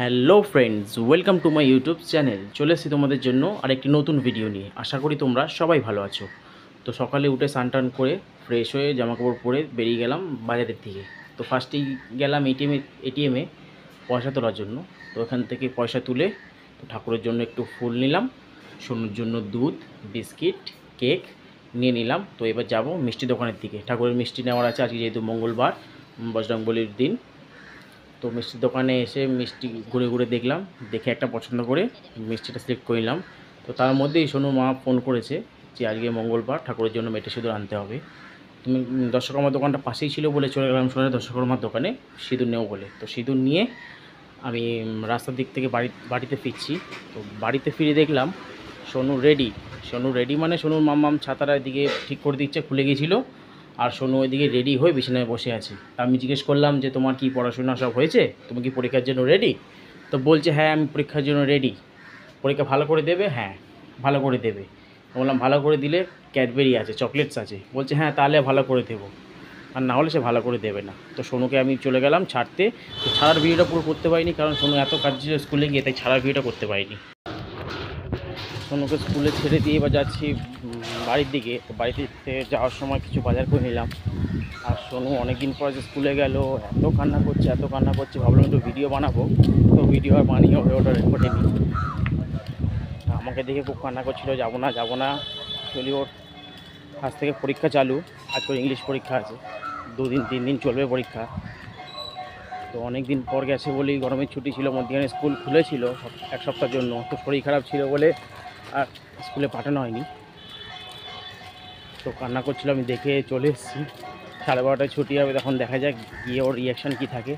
Hello friends, welcome to my YouTube channel. চলে এসেছি তোমাদের জন্য আরেকটি নতুন ভিডিও নিয়ে। আশা করি তোমরা সবাই ভালো আছো। তো সকালে উঠে স্নান টান করে ফ্রেশ হয়ে জামাকাপড় পরে বেরিয়ে গেলাম বাজারের দিকে। তো ফার্স্টেই গেলাম এটিএমে পয়সা তোলার জন্য। তো এখান থেকে পয়সা তুলে তো ঠাকুরের জন্য একটু ফুল নিলাম, সোনুর জন্য দুধ, বিস্কিট, কেক নিয়ে নিলাম। তো এবার যাব মিষ্টি দোকানের দিকে। ঠাকুরের মিষ্টি নেওয়ার আছে আজকে, যেহেতু মঙ্গলবার, বজরংবলির দিন। তো মিষ্টির দোকানে এসে মিষ্টি ঘুরে ঘুরে দেখলাম, দেখে একটা পছন্দ করে মিষ্টিটা সিলেক্ট করে নিলাম। তো তার মধ্যেই সোনুর মা ফোন করেছে যে আজকে মঙ্গলবার, ঠাকুরের জন্য মেটে সিঁদুর আনতে হবে। তুমি দর্শকর্মার দোকানটা পাশেই ছিল বলে চলে গেলাম সোজা দর্শকর্মার দোকানে সিঁদুর নেব বলে। তো সিঁদুর নিয়ে আমি রাস্তার দিক থেকে বাড়িতে ফিরছি। তো বাড়িতে ফিরে দেখলাম সোনু রেডি মানে সোনুর মাম্মাম ছাতাটা এদিকে ঠিক করে দিচ্ছে, খুলে গিয়েছিলো। আর সোনু ওইদিকে রেডি হয়ে বিছানায় বসে আছে। তা আমি জিজ্ঞেস করলাম যে তোমার কি পড়াশোনা সব হয়েছে, তুমি কি পরীক্ষার জন্য রেডি? তো বলছে হ্যাঁ আমি পরীক্ষার জন্য রেডি। পরীক্ষা ভালো করে দেবে? হ্যাঁ ভালো করে দেবে। বললাম ভালো করে দিলে ক্যাডবেরি আছে, চকলেটস আছে। বলছে হ্যাঁ তাহলে ভালো করে দেবো, আর না হলে সে ভালো করে দেবে না। তো সোনুকে আমি চলে গেলাম ছাড়তে। তো ছাড়ার ভিডিওটা পুরো করতে পারিনি, কারণ সোনু এত কাজ ছিল স্কুলে গিয়ে, তাই ছাড়ার ভিডিওটা করতে পারিনি। সোনুকে স্কুলে ছেড়ে দিয়ে এবার যাচ্ছি বাড়ির দিকে। তো বাড়িতে যাওয়ার সময় কিছু বাজার করে নিলাম। আর সোনু অনেকদিন পর যে স্কুলে গেল, এত কান্না করছে, ভাবলাম একটু ভিডিও বানাবো। তো ভিডিও আর বানিয়ে ওটা রেকর্ডে নিই। আমাকে দেখে খুব কান্না করছিল, যাবো না। চলি, ওর আজ থেকে পরীক্ষা চালু। আজকে ইংলিশ পরীক্ষা আছে, 2-3 দিন চলবে পরীক্ষা। তো অনেক দিন পর গেছে বলেই, গরমের ছুটি ছিল, মধ্যখানে স্কুল খুলেছিল এক সপ্তাহের জন্য। তো শরীর খারাপ ছিল বলে আর স্কুলে পাঠানো হয়নি। তো কান্না করছিল, আমি দেখে চলে এসেছি। 12:30টায় ছুটি হবে, তখন দেখা যাক গিয়ে ওর রিয়াকশান কী থাকে।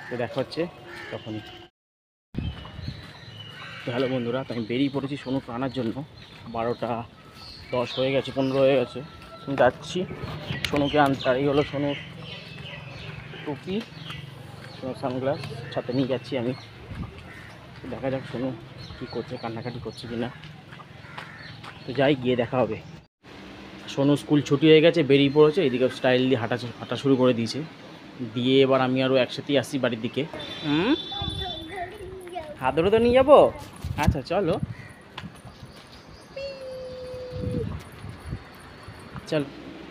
তো দেখা হচ্ছে তখনই। তো হ্যালো বন্ধুরা, তো আমি বেরিয়ে পড়েছি সোনুকে আনার জন্য। 12:10 হয়ে গেছে, 15 হয়ে গেছে। যাচ্ছি সোনুকে আনতে। আর এই হলো সোনুর টুপি, সোনুর সানগ্লাস, সাথে নিয়ে যাচ্ছি আমি। দেখা যাক সোনু কী করছে, কান্নাকাটি করছে কি না। তো যাই, গিয়ে দেখা হবে। সোনু স্কুল ছুটি হয়ে গেছে, বেরিয়ে পড়েছে। এদিকে স্টাইল দিয়ে হাঁটা শুরু করে দিয়েছে। দিয়ে এবার আমি আরও একসাথেই আসছি বাড়ির দিকে। হাত ধরে তো নিয়ে যাবো। আচ্ছা চলো চল।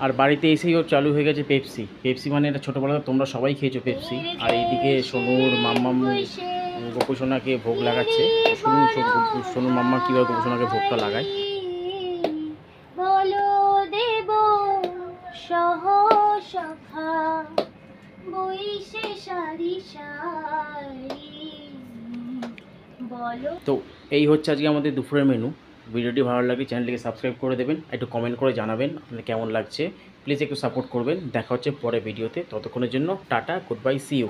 আর বাড়িতে এসেই ওর চালু হয়ে গেছে পেপসি মানে এটা ছোটোবেলা তোমরা সবাই খেয়েছো পেপসি। আর এইদিকে সোনুর মাম্মাম গোপুসোনাকে ভোগ লাগাচ্ছে। সোনুর মাম্মা কীভাবে গোপুসোনাকে ভোগটা লাগায়। তো এই হচ্ছে আজকে আমাদের দুপুরের মেনু। ভিডিওটি ভালো লাগলে চ্যানেলটিকে সাবস্ক্রাইব করে দেবেন, একটু কমেন্ট করে জানাবেন আপনাদের কেমন লাগছে। প্লিজ একটু সাপোর্ট করবেন। দেখা হচ্ছে পরে ভিডিওতে, ততক্ষণের জন্য tata, good bye, see you.